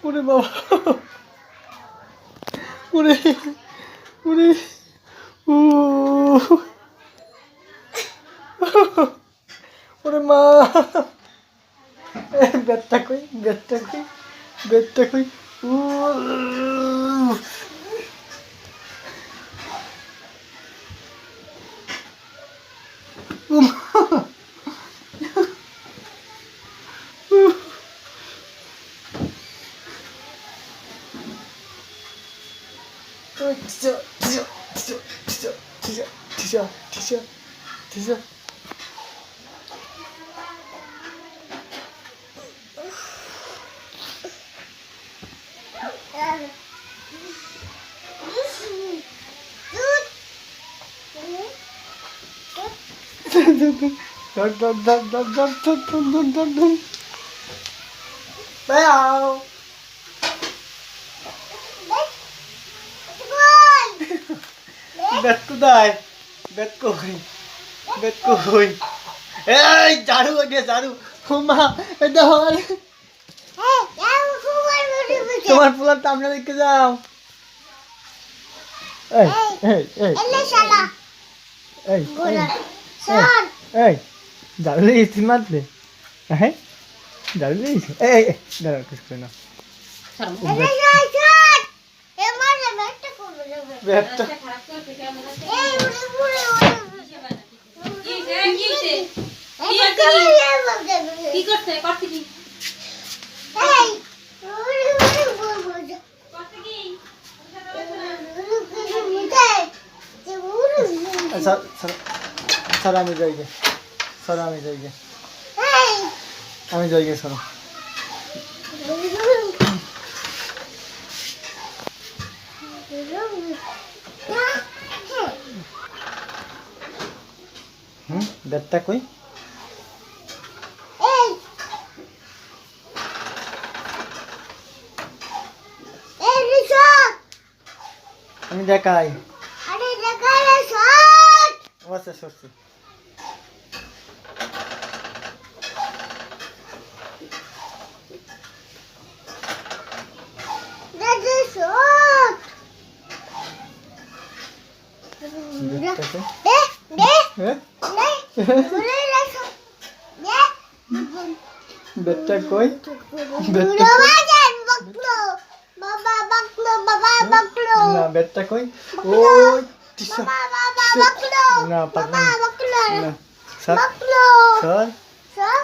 ওরে বাবা, ওরে ওরে, ও ওরে মা, বেডটা কই, বেডটা কই, বেডটা কই, ও বেড কোথায়, বেড কই, বেড কই, এই ঝাড়ু ওইটা ঝাড়ু, ও মা এটা হয়, তোমার পোলার তো আমরা দেখতে যাও, এই এই এই এই এই ঝাড়ু লেগেছি মারলে, হ্যাঁ ঝাড়ু লেগেছি, এই দাঁড়া কিছু করে না, ব্যাগটা কি করতে করতে কি স্যার আমি যাই গে, স্যার আমি যাই গে, আমি যাই গে স্যার, ব্যাগটা কই, আমি দেখাই, আচ্ছা সরছি, বেডটা কই, বেডটা না, বেডটা কই, ও না পাকনা না, স্যার স্যার